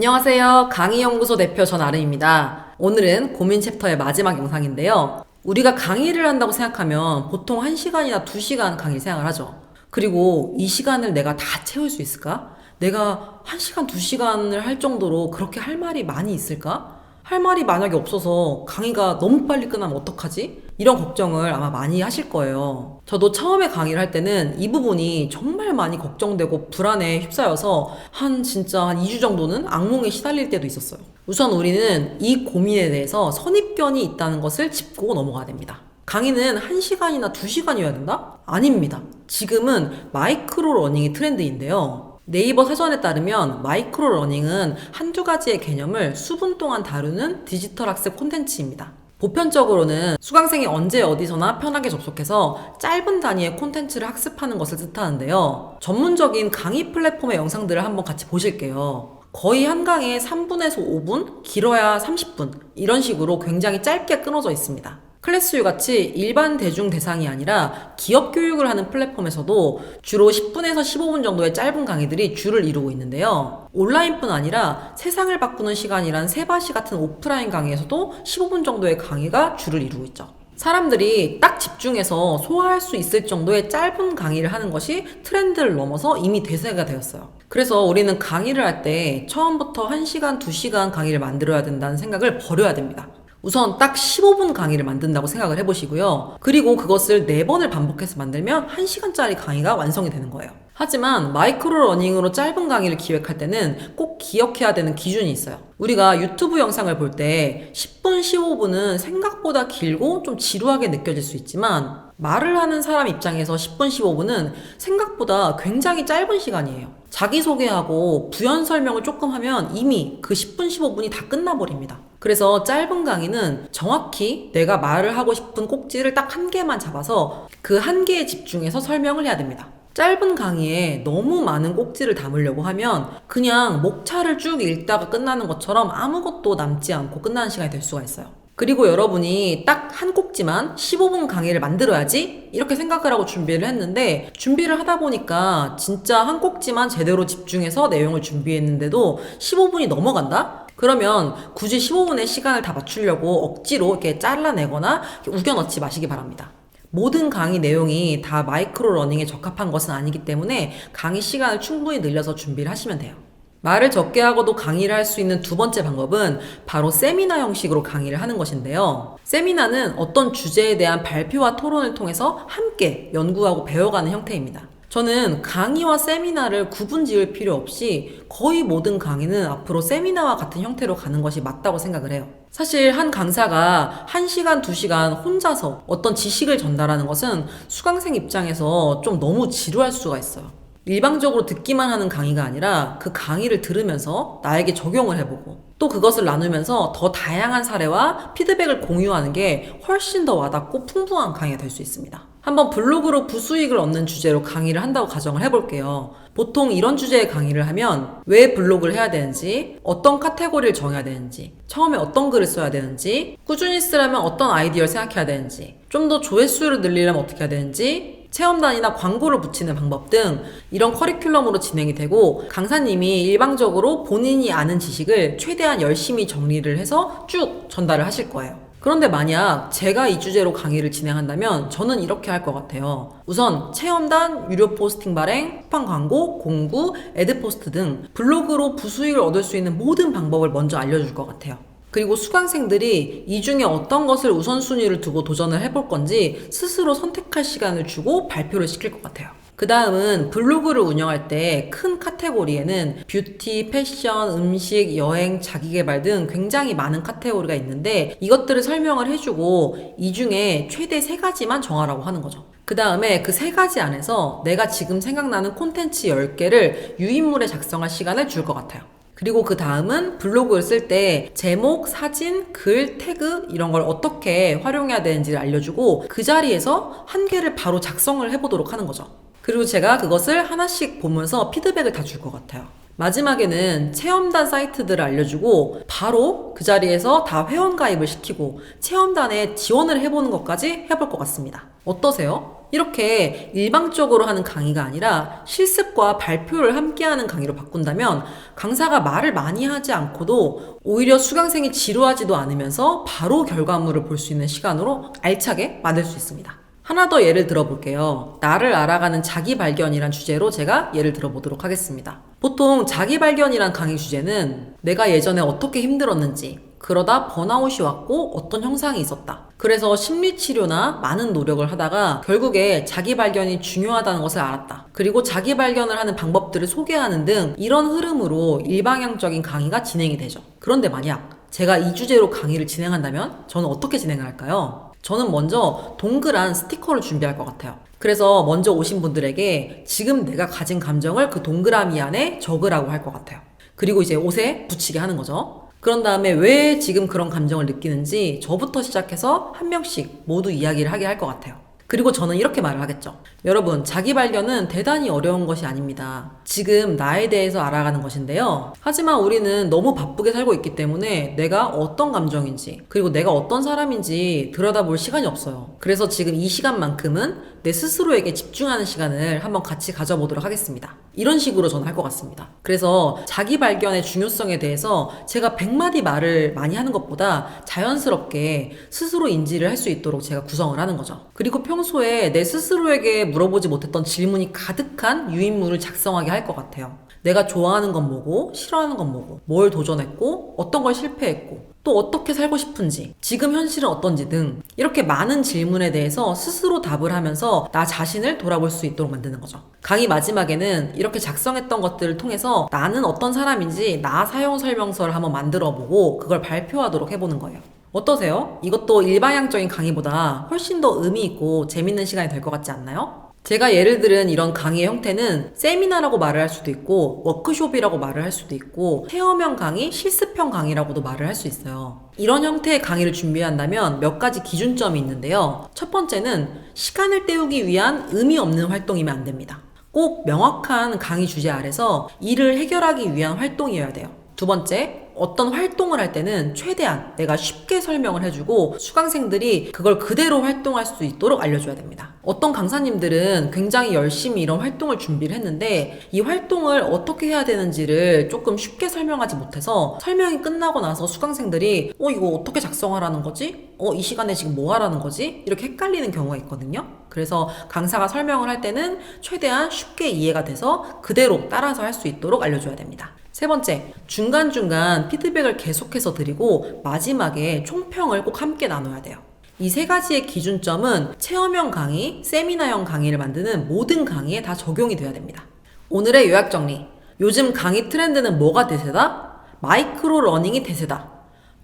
안녕하세요. 강의연구소 대표 전아름입니다. 오늘은 고민 챕터의 마지막 영상인데요. 우리가 강의를 한다고 생각하면 보통 1시간이나 2시간 강의 생각을 하죠. 그리고 이 시간을 내가 다 채울 수 있을까? 내가 1시간, 2시간을 할 정도로 그렇게 할 말이 많이 있을까? 할 말이 만약에 없어서 강의가 너무 빨리 끝나면 어떡하지? 이런 걱정을 아마 많이 하실 거예요. 저도 처음에 강의를 할 때는 이 부분이 정말 많이 걱정되고 불안에 휩싸여서 진짜 한 2주 정도는 악몽에 시달릴 때도 있었어요. 우선 우리는 이 고민에 대해서 선입견이 있다는 것을 짚고 넘어가야 됩니다. 강의는 1시간이나 2시간이어야 된다? 아닙니다. 지금은 마이크로 러닝이 트렌드인데요. 네이버 사전에 따르면 마이크로 러닝은 한두 가지의 개념을 수분 동안 다루는 디지털 학습 콘텐츠입니다. 보편적으로는 수강생이 언제 어디서나 편하게 접속해서 짧은 단위의 콘텐츠를 학습하는 것을 뜻하는데요. 전문적인 강의 플랫폼의 영상들을 한번 같이 보실게요. 거의 한 강에 3분에서 5분, 길어야 30분 이런 식으로 굉장히 짧게 끊어져 있습니다. 클래스유 같이 일반 대중 대상이 아니라 기업 교육을 하는 플랫폼에서도 주로 10분에서 15분 정도의 짧은 강의들이 주를 이루고 있는데요. 온라인뿐 아니라 세상을 바꾸는 시간이란 세바시 같은 오프라인 강의에서도 15분 정도의 강의가 주를 이루고 있죠. 사람들이 딱 집중해서 소화할 수 있을 정도의 짧은 강의를 하는 것이 트렌드를 넘어서 이미 대세가 되었어요. 그래서 우리는 강의를 할 때 처음부터 1시간, 2시간 강의를 만들어야 된다는 생각을 버려야 됩니다. 우선 딱 15분 강의를 만든다고 생각을 해보시고요. 그리고 그것을 4번을 반복해서 만들면 1시간짜리 강의가 완성이 되는 거예요. 하지만 마이크로 러닝으로 짧은 강의를 기획할 때는 꼭 기억해야 되는 기준이 있어요. 우리가 유튜브 영상을 볼 때 10분, 15분은 생각보다 길고 좀 지루하게 느껴질 수 있지만 말을 하는 사람 입장에서 10분, 15분은 생각보다 굉장히 짧은 시간이에요. 자기소개하고 부연 설명을 조금 하면 이미 그 10분, 15분이 다 끝나버립니다. 그래서 짧은 강의는 정확히 내가 말을 하고 싶은 꼭지를 딱 한 개만 잡아서 그 한 개에 집중해서 설명을 해야 됩니다. 짧은 강의에 너무 많은 꼭지를 담으려고 하면 그냥 목차를 쭉 읽다가 끝나는 것처럼 아무것도 남지 않고 끝나는 시간이 될 수가 있어요. 그리고 여러분이 딱 한 꼭지만 15분 강의를 만들어야지 이렇게 생각을 하고 준비를 했는데 준비를 하다 보니까 진짜 한 꼭지만 제대로 집중해서 내용을 준비했는데도 15분이 넘어간다? 그러면 굳이 15분의 시간을 다 맞추려고 억지로 이렇게 잘라내거나 이렇게 우겨 넣지 마시기 바랍니다. 모든 강의 내용이 다 마이크로 러닝에 적합한 것은 아니기 때문에 강의 시간을 충분히 늘려서 준비를 하시면 돼요. 말을 적게 하고도 강의를 할 수 있는 두 번째 방법은 바로 세미나 형식으로 강의를 하는 것인데요. 세미나는 어떤 주제에 대한 발표와 토론을 통해서 함께 연구하고 배워가는 형태입니다. 저는 강의와 세미나를 구분 지을 필요 없이 거의 모든 강의는 앞으로 세미나와 같은 형태로 가는 것이 맞다고 생각을 해요. 사실 한 강사가 1시간, 2시간 혼자서 어떤 지식을 전달하는 것은 수강생 입장에서 좀 너무 지루할 수가 있어요. 일방적으로 듣기만 하는 강의가 아니라 그 강의를 들으면서 나에게 적용을 해보고 또 그것을 나누면서 더 다양한 사례와 피드백을 공유하는 게 훨씬 더 와닿고 풍부한 강의가 될 수 있습니다. 한번 블로그로 부수익을 얻는 주제로 강의를 한다고 가정을 해볼게요. 보통 이런 주제의 강의를 하면 왜 블로그를 해야 되는지, 어떤 카테고리를 정해야 되는지, 처음에 어떤 글을 써야 되는지, 꾸준히 쓰려면 어떤 아이디어를 생각해야 되는지, 좀 더 조회수를 늘리려면 어떻게 해야 되는지, 체험단이나 광고를 붙이는 방법 등 이런 커리큘럼으로 진행이 되고 강사님이 일방적으로 본인이 아는 지식을 최대한 열심히 정리를 해서 쭉 전달을 하실 거예요. 그런데 만약 제가 이 주제로 강의를 진행한다면 저는 이렇게 할 것 같아요. 우선 체험단, 유료 포스팅 발행, 쿠팡 광고, 공구, 애드포스트 등 블로그로 부수익을 얻을 수 있는 모든 방법을 먼저 알려줄 것 같아요. 그리고 수강생들이 이 중에 어떤 것을 우선순위를 두고 도전을 해볼 건지 스스로 선택할 시간을 주고 발표를 시킬 것 같아요. 그 다음은 블로그를 운영할 때 큰 카테고리에는 뷰티, 패션, 음식, 여행, 자기계발 등 굉장히 많은 카테고리가 있는데 이것들을 설명을 해주고 이 중에 최대 3가지만 정하라고 하는 거죠. 그 다음에 그 3가지 안에서 내가 지금 생각나는 콘텐츠 10개를 유인물에 작성할 시간을 줄 것 같아요. 그리고 그 다음은 블로그를 쓸 때 제목, 사진, 글, 태그 이런 걸 어떻게 활용해야 되는지를 알려주고 그 자리에서 한 개를 바로 작성을 해보도록 하는 거죠. 그리고 제가 그것을 하나씩 보면서 피드백을 다 줄 것 같아요. 마지막에는 체험단 사이트들을 알려주고 바로 그 자리에서 다 회원 가입을 시키고 체험단에 지원을 해보는 것까지 해볼 것 같습니다. 어떠세요? 이렇게 일방적으로 하는 강의가 아니라 실습과 발표를 함께하는 강의로 바꾼다면 강사가 말을 많이 하지 않고도 오히려 수강생이 지루하지도 않으면서 바로 결과물을 볼 수 있는 시간으로 알차게 만들 수 있습니다. 하나 더 예를 들어볼게요. 나를 알아가는 자기 발견이란 주제로 제가 예를 들어보도록 하겠습니다. 보통 자기 발견이란 강의 주제는 내가 예전에 어떻게 힘들었는지, 그러다 번아웃이 왔고 어떤 형상이 있었다. 그래서 심리치료나 많은 노력을 하다가 결국에 자기 발견이 중요하다는 것을 알았다. 그리고 자기 발견을 하는 방법들을 소개하는 등 이런 흐름으로 일방향적인 강의가 진행이 되죠. 그런데 만약 제가 이 주제로 강의를 진행한다면 저는 어떻게 진행을 할까요? 저는 먼저 동그란 스티커를 준비할 것 같아요. 그래서 먼저 오신 분들에게 지금 내가 가진 감정을 그 동그라미 안에 적으라고 할 것 같아요. 그리고 이제 옷에 붙이게 하는 거죠. 그런 다음에 왜 지금 그런 감정을 느끼는지 저부터 시작해서 한 명씩 모두 이야기를 하게 할 것 같아요. 그리고 저는 이렇게 말을 하겠죠. 여러분, 자기 발견은 대단히 어려운 것이 아닙니다. 지금 나에 대해서 알아가는 것인데요. 하지만 우리는 너무 바쁘게 살고 있기 때문에 내가 어떤 감정인지, 그리고 내가 어떤 사람인지 들여다볼 시간이 없어요. 그래서 지금 이 시간만큼은 내 스스로에게 집중하는 시간을 한번 같이 가져보도록 하겠습니다. 이런 식으로 저는 할 것 같습니다. 그래서 자기 발견의 중요성에 대해서 제가 100마디 말을 많이 하는 것보다 자연스럽게 스스로 인지를 할 수 있도록 제가 구성을 하는 거죠. 그리고 평소에 내 스스로에게 물어보지 못했던 질문이 가득한 유인물을 작성하게 할 것 같아요. 내가 좋아하는 건 뭐고, 싫어하는 건 뭐고, 뭘 도전했고, 어떤 걸 실패했고, 또 어떻게 살고 싶은지, 지금 현실은 어떤지 등 이렇게 많은 질문에 대해서 스스로 답을 하면서 나 자신을 돌아볼 수 있도록 만드는 거죠. 강의 마지막에는 이렇게 작성했던 것들을 통해서 나는 어떤 사람인지 나 사용 설명서를 한번 만들어 보고 그걸 발표하도록 해보는 거예요. 어떠세요? 이것도 일방향적인 강의보다 훨씬 더 의미 있고 재밌는 시간이 될 것 같지 않나요? 제가 예를 들은 이런 강의의 형태는 세미나라고 말을 할 수도 있고 워크숍이라고 말을 할 수도 있고 체험형 강의, 실습형 강의라고도 말을 할 수 있어요. 이런 형태의 강의를 준비한다면 몇 가지 기준점이 있는데요. 첫 번째는 시간을 때우기 위한 의미 없는 활동이면 안 됩니다. 꼭 명확한 강의 주제 아래서 이를 해결하기 위한 활동이어야 돼요. 두 번째, 어떤 활동을 할 때는 최대한 내가 쉽게 설명을 해주고 수강생들이 그걸 그대로 활동할 수 있도록 알려줘야 됩니다. 어떤 강사님들은 굉장히 열심히 이런 활동을 준비를 했는데 이 활동을 어떻게 해야 되는지를 조금 쉽게 설명하지 못해서 설명이 끝나고 나서 수강생들이 이거 어떻게 작성하라는 거지? 이 시간에 지금 뭐 하라는 거지? 이렇게 헷갈리는 경우가 있거든요. 그래서 강사가 설명을 할 때는 최대한 쉽게 이해가 돼서 그대로 따라서 할 수 있도록 알려줘야 됩니다. 세 번째, 중간중간 피드백을 계속해서 드리고 마지막에 총평을 꼭 함께 나눠야 돼요. 이 세 가지의 기준점은 체험형 강의, 세미나형 강의를 만드는 모든 강의에 다 적용이 돼야 됩니다. 오늘의 요약 정리. 요즘 강의 트렌드는 뭐가 대세다? 마이크로 러닝이 대세다.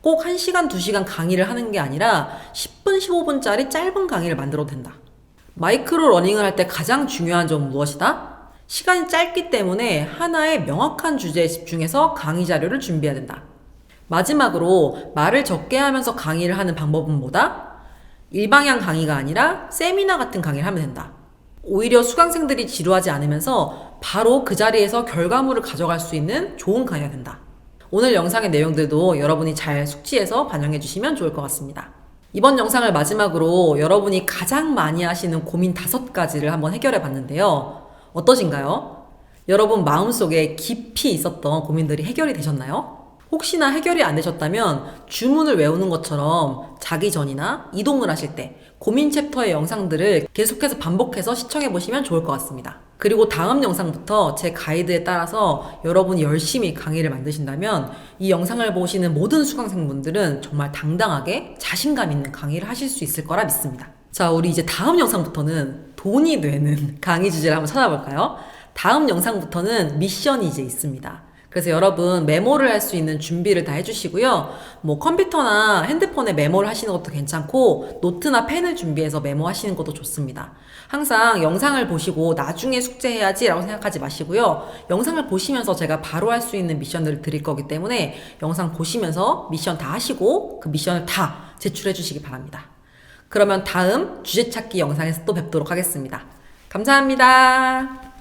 꼭 1시간, 2시간 강의를 하는 게 아니라 10분, 15분짜리 짧은 강의를 만들어도 된다. 마이크로 러닝을 할 때 가장 중요한 점은 무엇이다? 시간이 짧기 때문에 하나의 명확한 주제에 집중해서 강의 자료를 준비해야 된다. 마지막으로 말을 적게 하면서 강의를 하는 방법은 뭐다? 일방향 강의가 아니라 세미나 같은 강의를 하면 된다. 오히려 수강생들이 지루하지 않으면서 바로 그 자리에서 결과물을 가져갈 수 있는 좋은 강의가 된다. 오늘 영상의 내용들도 여러분이 잘 숙지해서 반영해 주시면 좋을 것 같습니다. 이번 영상을 마지막으로 여러분이 가장 많이 하시는 고민 5가지를 한번 해결해 봤는데요. 어떠신가요? 여러분 마음속에 깊이 있었던 고민들이 해결이 되셨나요? 혹시나 해결이 안 되셨다면 주문을 외우는 것처럼 자기 전이나 이동을 하실 때 고민 챕터의 영상들을 계속해서 반복해서 시청해 보시면 좋을 것 같습니다. 그리고 다음 영상부터 제 가이드에 따라서 여러분이 열심히 강의를 만드신다면 이 영상을 보시는 모든 수강생분들은 정말 당당하게 자신감 있는 강의를 하실 수 있을 거라 믿습니다. 자, 우리 이제 다음 영상부터는 돈이 되는 강의 주제를 한번 찾아볼까요? 다음 영상부터는 미션이 이제 있습니다. 그래서 여러분 메모를 할 수 있는 준비를 다 해주시고요. 뭐 컴퓨터나 핸드폰에 메모를 하시는 것도 괜찮고 노트나 펜을 준비해서 메모하시는 것도 좋습니다. 항상 영상을 보시고 나중에 숙제해야지 라고 생각하지 마시고요. 영상을 보시면서 제가 바로 할 수 있는 미션들을 드릴 거기 때문에 영상 보시면서 미션 다 하시고 그 미션을 다 제출해 주시기 바랍니다. 그러면 다음 주제 찾기 영상에서 또 뵙도록 하겠습니다. 감사합니다.